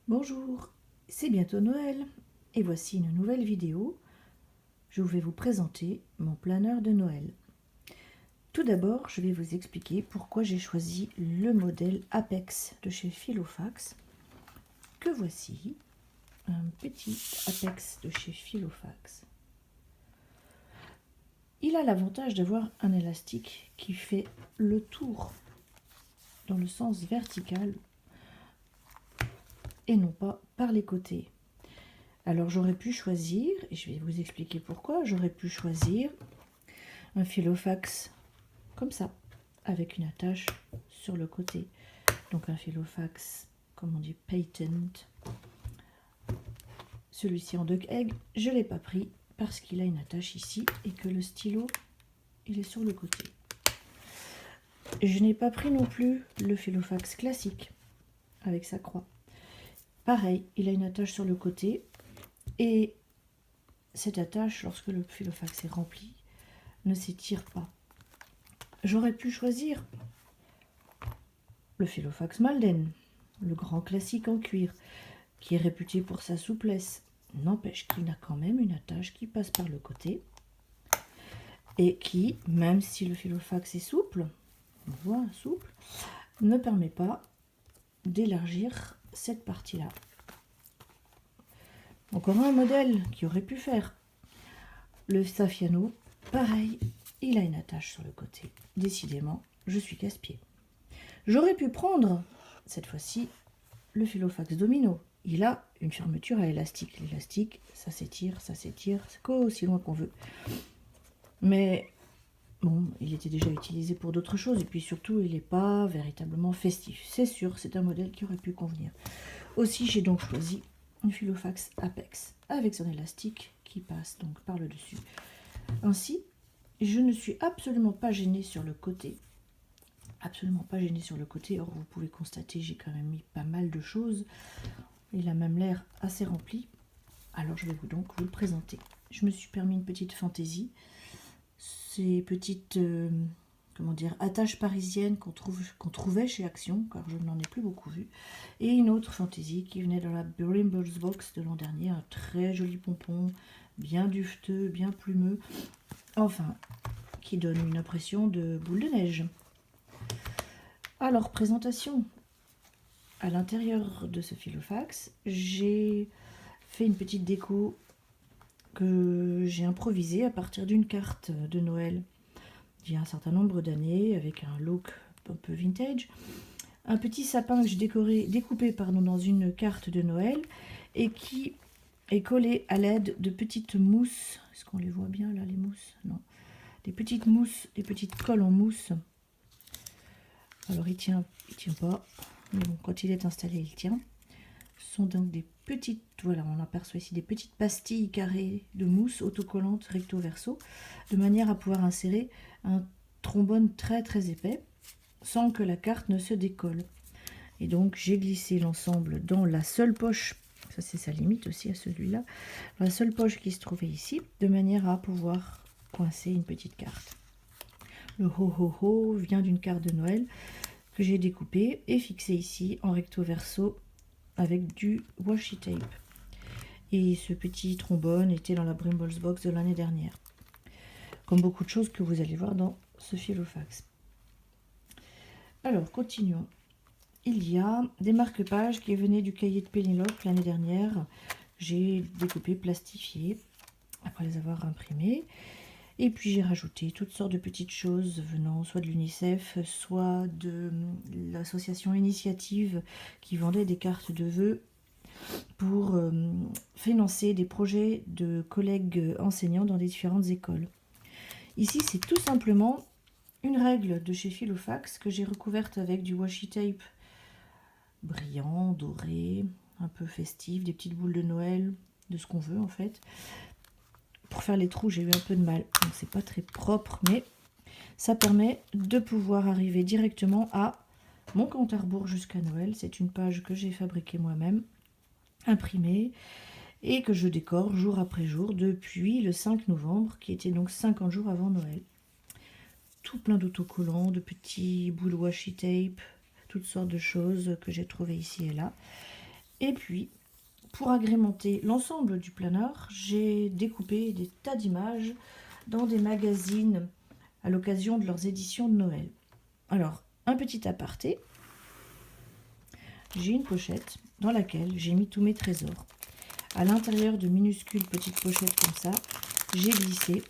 Bonjour, c'est bientôt Noël et voici une nouvelle vidéo. Je vais vous présenter mon planeur de Noël. Tout d'abord, je vais vous expliquer pourquoi j'ai choisi le modèle Apex de chez Filofax. Que voici, un petit Apex de chez Filofax. Il a l'avantage d'avoir un élastique qui fait le tour dans le sens vertical et non pas par les côtés. Alors j'aurais pu choisir, et je vais vous expliquer pourquoi, j'aurais pu choisir un Filofax comme ça, avec une attache sur le côté. Donc un Filofax, comme on dit, patent. Celui-ci en duck egg, je ne l'ai pas pris parce qu'il a une attache ici et que le stylo, il est sur le côté. Je n'ai pas pris non plus le Filofax classique, avec sa croix. Pareil, il a une attache sur le côté et cette attache, lorsque le Filofax est rempli, ne s'étire pas. J'aurais pu choisir le Filofax Malden, le grand classique en cuir, qui est réputé pour sa souplesse. N'empêche qu'il a quand même une attache qui passe par le côté et qui, même si le Filofax est souple, on voit souple, ne permet pas d'élargir cette partie-là. Encore un modèle qui aurait pu faire. Le Saffiano, pareil, il a une attache sur le côté. Décidément, je suis casse-pied. J'aurais pu prendre, cette fois-ci, le Filofax Domino. Il a une fermeture à élastique. L'élastique, ça s'étire, c'est aussi loin qu'on veut. Mais bon, il était déjà utilisé pour d'autres choses. Et puis surtout, il n'est pas véritablement festif. C'est sûr, c'est un modèle qui aurait pu convenir. Aussi, j'ai donc choisi une Filofax Apex avec son élastique qui passe donc par le dessus. Ainsi, je ne suis absolument pas gênée sur le côté. Absolument pas gênée sur le côté. Or, vous pouvez constater, j'ai quand même mis pas mal de choses. Il a même l'air assez rempli. Alors, je vais donc vous le présenter. Je me suis permis une petite fantaisie. Ces petites comment dire, attaches parisiennes qu'on trouvait chez Action, car je n'en ai plus beaucoup vu. Et une autre fantaisie qui venait dans la Brimbles Box de l'an dernier. Un très joli pompon, bien dufteux, bien plumeux. Enfin, qui donne une impression de boule de neige. Alors, présentation. À l'intérieur de ce Filofax, j'ai fait une petite déco que j'ai improvisée à partir d'une carte de Noël d'il y a un certain nombre d'années, avec un look un peu vintage. Un petit sapin que j'ai découpé dans une carte de Noël et qui est collé à l'aide de petites mousses. Est-ce qu'on les voit bien là, les mousses? Non. Des petites mousses, des petites colles en mousse. Alors il tient pas, mais bon, quand il est installé, il tient. Ce sont donc des petites, voilà, on aperçoit ici des petites pastilles carrées de mousse autocollantes recto verso, de manière à pouvoir insérer un trombone très très épais, sans que la carte ne se décolle. Et donc j'ai glissé l'ensemble dans la seule poche, ça c'est sa limite aussi à celui-là, la seule poche qui se trouvait ici, de manière à pouvoir coincer une petite carte. Le ho ho ho vient d'une carte de Noël que j'ai découpée et fixée ici en recto verso avec du washi tape. Et ce petit trombone était dans la Brimbles Box de l'année dernière. Comme beaucoup de choses que vous allez voir dans ce Filofax. Alors, continuons. Il y a des marque-pages qui venaient du cahier de Pénélope l'année dernière. J'ai découpé, plastifié, après les avoir imprimés. Et puis j'ai rajouté toutes sortes de petites choses venant soit de l'UNICEF, soit de l'association Initiative qui vendait des cartes de vœux pour financer des projets de collègues enseignants dans des différentes écoles. Ici, c'est tout simplement une règle de chez Filofax que j'ai recouverte avec du washi tape brillant, doré, un peu festif, des petites boules de Noël, de ce qu'on veut en fait. Pour faire les trous, j'ai eu un peu de mal, donc c'est pas très propre, mais ça permet de pouvoir arriver directement à mon compte à rebours jusqu'à Noël. C'est une page que j'ai fabriquée moi-même, imprimée, et que je décore jour après jour depuis le 5 novembre, qui était donc 50 jours avant Noël. Tout plein d'autocollants, de petits bouts de washi tape, toutes sortes de choses que j'ai trouvées ici et là. Et puis, pour agrémenter l'ensemble du planeur, j'ai découpé des tas d'images dans des magazines à l'occasion de leurs éditions de Noël. Alors, un petit aparté, j'ai une pochette dans laquelle j'ai mis tous mes trésors. À l'intérieur de minuscules petites pochettes comme ça, j'ai glissé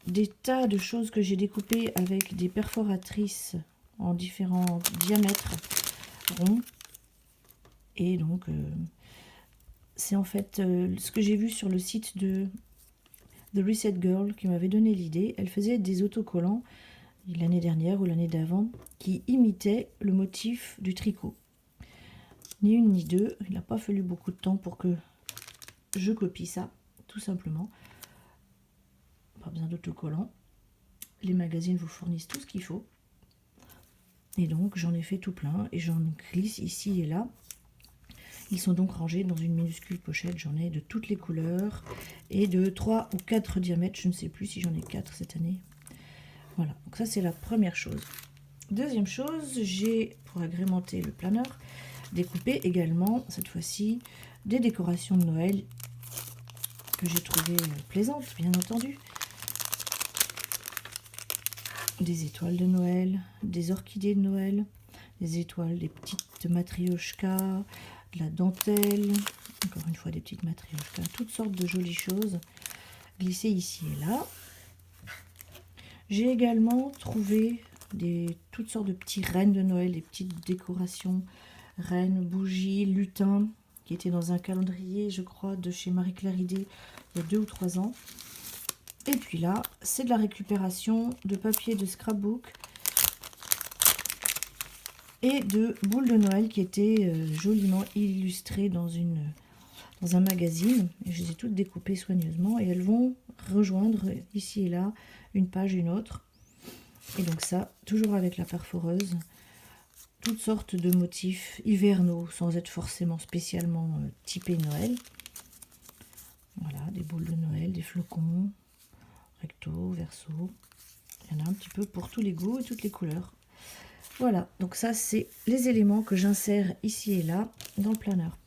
des tas de choses que j'ai découpées avec des perforatrices en différents diamètres ronds. Et donc, c'est en fait ce que j'ai vu sur le site de The Reset Girl qui m'avait donné l'idée. Elle faisait des autocollants l'année dernière ou l'année d'avant qui imitaient le motif du tricot. Ni une ni deux, il n'a pas fallu beaucoup de temps pour que je copie ça, tout simplement. Pas besoin d'autocollants. Les magazines vous fournissent tout ce qu'il faut. Et donc j'en ai fait tout plein et j'en glisse ici et là. Ils sont donc rangés dans une minuscule pochette. J'en ai de toutes les couleurs et de 3 ou 4 diamètres. Je ne sais plus si j'en ai 4 cette année. Voilà, donc ça c'est la première chose. Deuxième chose, j'ai, pour agrémenter le planeur, découpé également, cette fois-ci, des décorations de Noël que j'ai trouvées plaisantes, bien entendu. Des étoiles de Noël, des orchidées de Noël, des étoiles, des petites matrioshkas, de la dentelle, encore une fois des petites matrioshkas, toutes sortes de jolies choses glissées ici et là. J'ai également trouvé toutes sortes de petits rennes de Noël, des petites décorations, rennes, bougies, lutins, qui étaient dans un calendrier, je crois, de chez Marie-Claire Idé, il y a 2 ou 3 ans. Et puis là, c'est de la récupération de papier de scrapbook et de boules de Noël qui étaient joliment illustrées dans un magazine. Et je les ai toutes découpées soigneusement et elles vont rejoindre ici et là une page, une autre. Et donc ça, toujours avec la perforeuse, toutes sortes de motifs hivernaux sans être forcément spécialement typés Noël. Voilà, des boules de Noël, des flocons, recto, verso. Il y en a un petit peu pour tous les goûts et toutes les couleurs. Voilà, donc ça c'est les éléments que j'insère ici et là dans le planeur.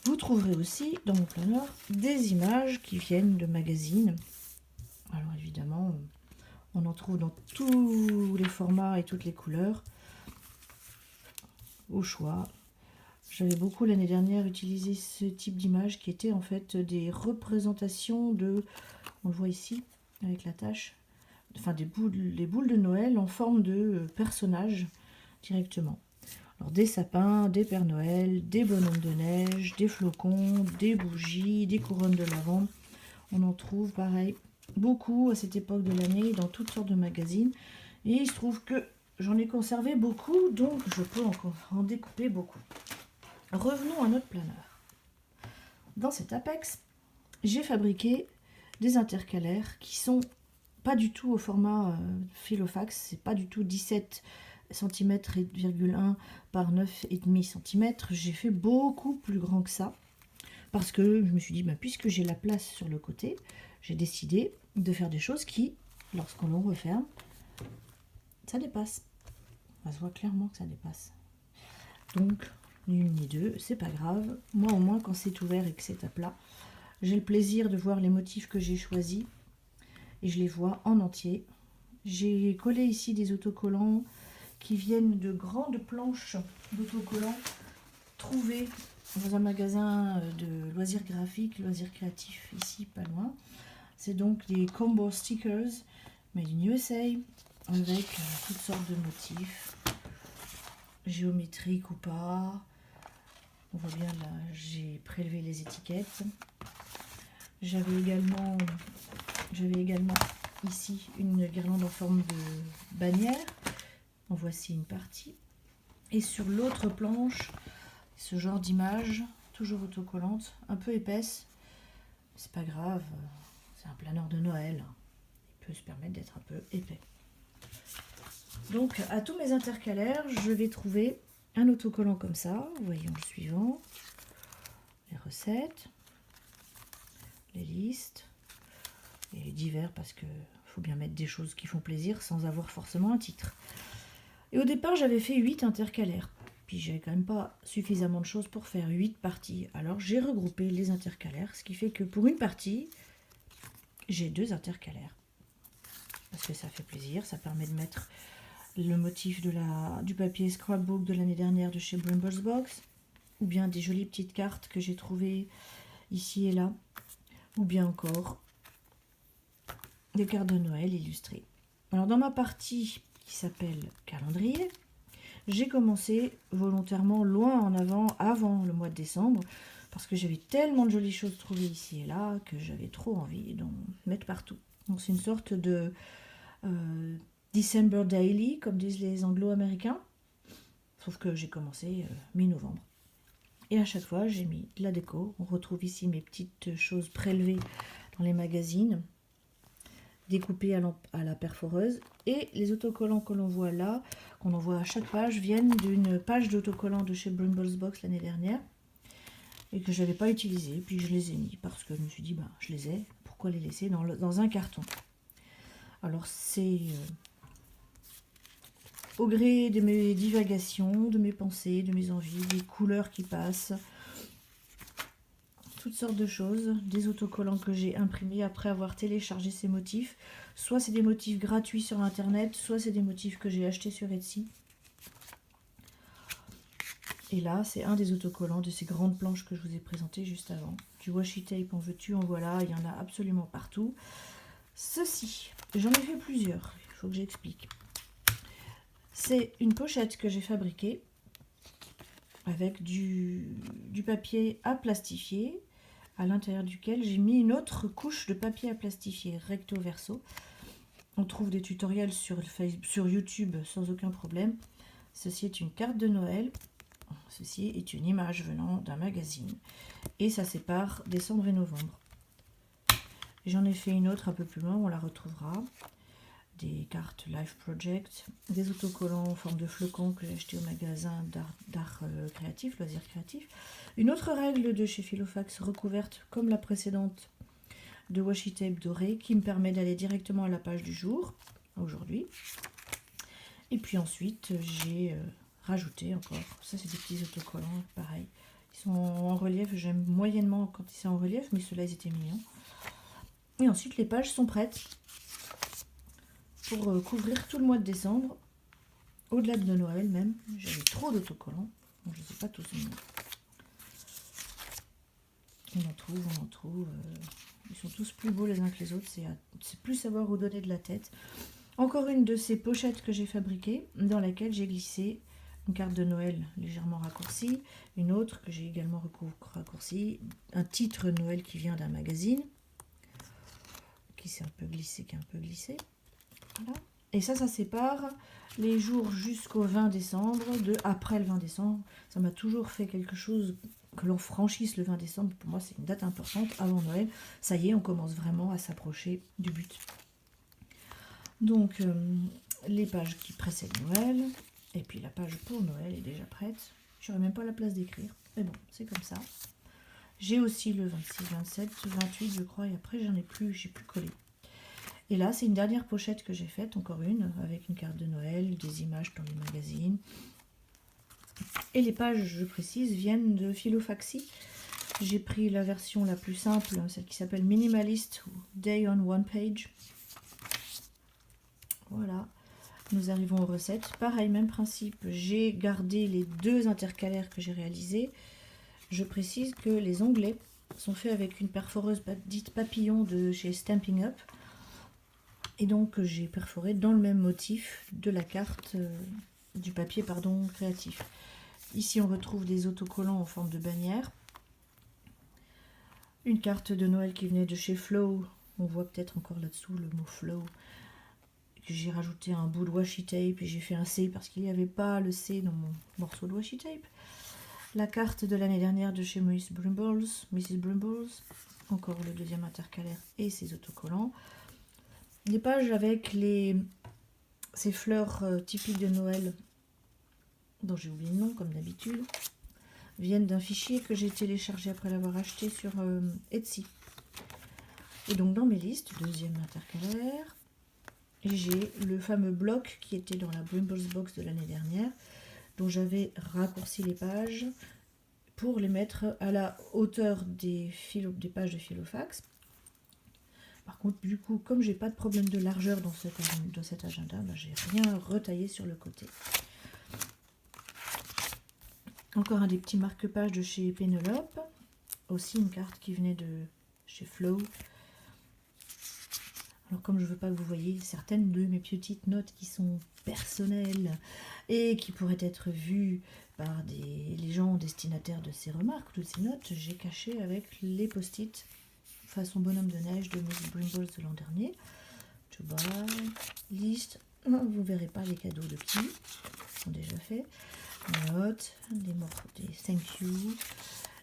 Vous trouverez aussi dans mon planeur des images qui viennent de magazines. Alors évidemment, on en trouve dans tous les formats et toutes les couleurs, au choix. J'avais beaucoup l'année dernière utilisé ce type d'image qui était en fait des représentations de, on le voit ici avec la tache, enfin des boules de Noël en forme de personnages directement. Alors des sapins, des Pères Noël, des bonhommes de neige, des flocons, des bougies, des couronnes de lavande. On en trouve pareil beaucoup à cette époque de l'année dans toutes sortes de magazines. Et il se trouve que j'en ai conservé beaucoup, donc je peux encore en découper beaucoup. Revenons à notre planeur. Dans cet Apex, j'ai fabriqué des intercalaires qui sont pas du tout au format Filofax, c'est pas du tout 17 cm et 1 par 9,5 cm. J'ai fait beaucoup plus grand que ça parce que je me suis dit, bah, puisque j'ai la place sur le côté, j'ai décidé de faire des choses qui, lorsqu'on l'on referme, ça dépasse. On se voit clairement que ça dépasse. Donc, ni une ni deux, c'est pas grave. Moi, au moins, quand c'est ouvert et que c'est à plat, j'ai le plaisir de voir les motifs que j'ai choisis et je les vois en entier. J'ai collé ici des autocollants qui viennent de grandes planches d'autocollants trouvées dans un magasin de loisirs graphiques, loisirs créatifs, ici pas loin. C'est donc des combo stickers made in USA avec toutes sortes de motifs, géométriques ou pas. On voit bien là, j'ai prélevé les étiquettes. J'avais également ici une guirlande en forme de bannière. En voici une partie. Et sur l'autre planche, ce genre d'image, toujours autocollante, un peu épaisse. C'est pas grave, c'est un planeur de Noël. Il peut se permettre d'être un peu épais. Donc à tous mes intercalaires, je vais trouver un autocollant comme ça. Voyons le suivant. Les recettes, les listes et divers parce que faut bien mettre des choses qui font plaisir sans avoir forcément un titre. Et au départ, j'avais fait 8 intercalaires. Puis puis j'avais quand même pas suffisamment de choses pour faire 8 parties. Alors j'ai regroupé les intercalaires, ce qui fait que pour une partie, j'ai 2 intercalaires. Parce que ça fait plaisir, ça permet de mettre le motif du papier scrapbook de l'année dernière de chez Brimbles Box, ou bien des jolies petites cartes que j'ai trouvées ici et là, ou bien encore des cartes de Noël illustrées. Alors dans ma partie qui s'appelle calendrier, j'ai commencé volontairement loin en avant le mois de décembre, parce que j'avais tellement de jolies choses trouvées ici et là que j'avais trop envie d'en mettre partout. Donc c'est une sorte de December Daily, comme disent les anglo-américains, sauf que j'ai commencé mi-novembre. Et à chaque fois, j'ai mis de la déco. On retrouve ici mes petites choses prélevées dans les magazines, découpées à la perforeuse. Et les autocollants que l'on voit là, qu'on envoie à chaque page, viennent d'une page d'autocollants de chez Brimbles Box l'année dernière et que je n'avais pas utilisé. Puis je les ai mis parce que je me suis dit, je les ai, pourquoi les laisser dans un carton? Alors c'est au gré de mes divagations, de mes pensées, de mes envies, des couleurs qui passent, toutes sortes de choses, des autocollants que j'ai imprimés après avoir téléchargé ces motifs. Soit c'est des motifs gratuits sur internet, soit c'est des motifs que j'ai achetés sur Etsy. Et là, c'est un des autocollants de ces grandes planches que je vous ai présentées juste avant. Du washi tape, en veux-tu, en voilà, il y en a absolument partout. Ceci, j'en ai fait plusieurs, il faut que j'explique. C'est une pochette que j'ai fabriquée avec du papier à plastifier, à l'intérieur duquel j'ai mis une autre couche de papier à plastifier recto verso. On trouve des tutoriels sur YouTube sans aucun problème. Ceci est une carte de Noël. Ceci est une image venant d'un magazine. Et ça sépare décembre et novembre. J'en ai fait une autre un peu plus loin, on la retrouvera. Des cartes Life Project, des autocollants en forme de flocons que j'ai acheté au magasin d'art créatif, loisirs créatifs. Une autre règle de chez Filofax recouverte comme la précédente de washi tape doré qui me permet d'aller directement à la page du jour, aujourd'hui. Et puis ensuite j'ai rajouté encore, ça c'est des petits autocollants, pareil. Ils sont en relief, j'aime moyennement quand ils sont en relief, mais ceux-là ils étaient mignons. Et ensuite les pages sont prêtes pour couvrir tout le mois de décembre, au-delà de Noël même. J'avais trop d'autocollants, donc je ne sais pas tous mis. On en trouve. Ils sont tous plus beaux les uns que les autres, c'est plus savoir où donner de la tête. Encore une de ces pochettes que j'ai fabriquées, dans laquelle j'ai glissé une carte de Noël légèrement raccourcie, une autre que j'ai également raccourcie, un titre Noël qui vient d'un magazine, qui s'est un peu glissé, Voilà. Et ça sépare les jours jusqu'au 20 décembre, après le 20 décembre. Ça m'a toujours fait quelque chose, que l'on franchisse le 20 décembre. Pour moi, c'est une date importante avant Noël. Ça y est, on commence vraiment à s'approcher du but. Donc, les pages qui précèdent Noël, et puis la page pour Noël est déjà prête. Je n'aurai même pas la place d'écrire, mais bon, c'est comme ça. J'ai aussi le 26, 27, 28, je crois, et après, j'ai plus collé. Et là, c'est une dernière pochette que j'ai faite, encore une, avec une carte de Noël, des images dans les magazines. Et les pages, je précise, viennent de Filofaxi. J'ai pris la version la plus simple, celle qui s'appelle Minimalist ou Day on One Page. Voilà, nous arrivons aux recettes. Pareil, même principe, j'ai gardé les 2 intercalaires que j'ai réalisés. Je précise que les onglets sont faits avec une perforeuse dite papillon de chez Stampin' Up. Et donc j'ai perforé dans le même motif de la carte, du papier pardon, créatif. Ici on retrouve des autocollants en forme de bannière. Une carte de Noël qui venait de chez Flow. On voit peut-être encore là-dessous le mot Flow. J'ai rajouté un bout de washi tape et j'ai fait un C parce qu'il n'y avait pas le C dans mon morceau de washi tape. La carte de l'année dernière de chez Mrs. Brimbles. Encore le deuxième intercalaire et ses autocollants. Les pages avec ces fleurs typiques de Noël, dont j'ai oublié le nom comme d'habitude, viennent d'un fichier que j'ai téléchargé après l'avoir acheté sur Etsy. Et donc dans mes listes, deuxième intercalaire, j'ai le fameux bloc qui était dans la Brimbles Box de l'année dernière, dont j'avais raccourci les pages pour les mettre à la hauteur des pages de Filofax. Par contre, du coup, comme j'ai pas de problème de largeur dans cet agenda, ben, j'ai rien retaillé sur le côté. Encore un des petits marque-pages de chez Penelope. Aussi une carte qui venait de chez Flow. Alors comme je veux pas que vous voyez certaines de mes petites notes qui sont personnelles et qui pourraient être vues par les gens destinataires de ces remarques, de ces notes, j'ai caché avec les post-it façon bonhomme de neige de Miss Brimbles de l'an dernier. To buy, list, vous verrez pas les cadeaux de qui, ils sont déjà faits. Notes, des thank you,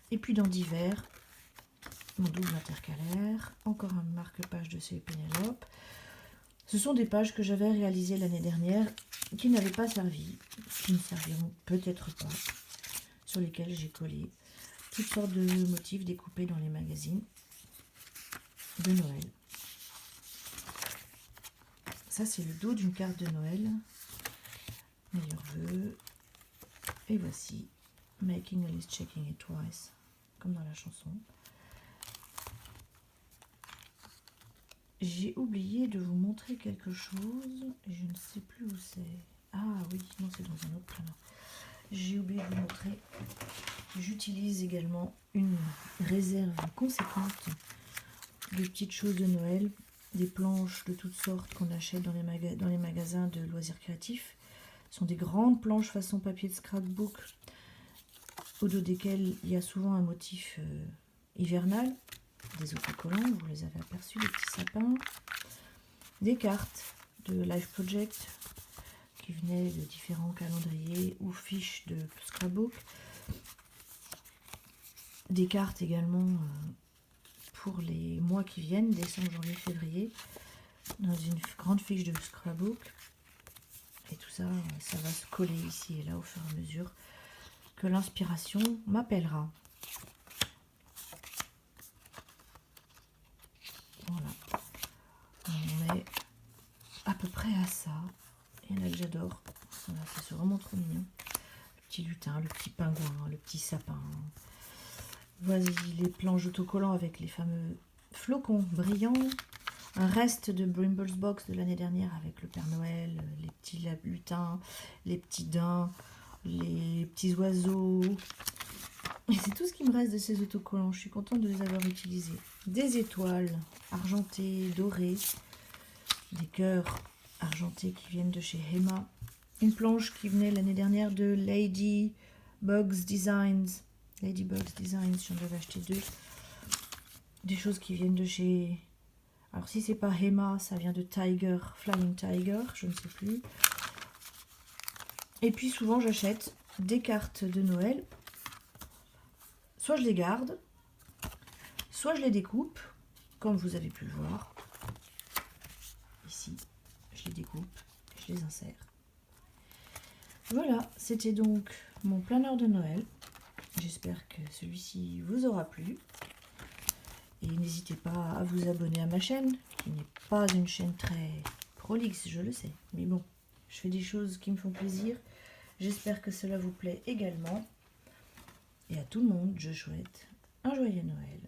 et puis dans divers, mon double intercalaire, encore un marque-page de chez Penelope. Ce sont des pages que j'avais réalisées l'année dernière, qui n'avaient pas servi, qui ne serviront peut-être pas, sur lesquelles j'ai collé toutes sortes de motifs découpés dans les magazines de Noël. Ça, c'est le dos d'une carte de Noël. Meilleurs vœux. Et voici Making a list, checking it twice, comme dans la chanson. J'ai oublié de vous montrer quelque chose, et je ne sais plus où c'est. Ah oui, non, c'est dans un autre planeur. J'ai oublié de vous montrer. J'utilise également une réserve conséquente de petites choses de Noël, des planches de toutes sortes qu'on achète dans les magasins de loisirs créatifs. Ce sont des grandes planches façon papier de scrapbook, au dos desquelles il y a souvent un motif hivernal, des autocollants, vous les avez aperçus, des petits sapins, des cartes de Life Project qui venaient de différents calendriers ou fiches de scrapbook, des cartes également pour les mois qui viennent, décembre, janvier, février, dans une grande fiche de scrapbook. Et tout ça, ça va se coller ici et là au fur et à mesure que l'inspiration m'appellera. Voilà. On est à peu près à ça. Il y en a que j'adore. Voilà, c'est vraiment trop mignon. Le petit lutin, le petit pingouin, le petit sapin. Voici les planches autocollants avec les fameux flocons brillants. Un reste de Brimbles Box de l'année dernière avec le Père Noël, les petits lutins, les petits daims, les petits oiseaux. Et c'est tout ce qui me reste de ces autocollants. Je suis contente de les avoir utilisés. Des étoiles argentées, dorées, des cœurs argentés qui viennent de chez Hema. Une planche qui venait l'année dernière de Ladybugs Designs. Ladybugs Designs, j'en avais acheté 2. Des choses qui viennent de chez... Alors si c'est pas Hema, ça vient de Tiger, Flying Tiger, je ne sais plus. Et puis souvent j'achète des cartes de Noël. Soit je les garde, soit je les découpe, comme vous avez pu le voir. Ici, je les découpe, je les insère. Voilà, c'était donc mon planeur de Noël. J'espère que celui-ci vous aura plu. Et n'hésitez pas à vous abonner à ma chaîne, qui n'est pas une chaîne très prolixe, je le sais. Mais bon, je fais des choses qui me font plaisir. J'espère que cela vous plaît également. Et à tout le monde, je souhaite un joyeux Noël.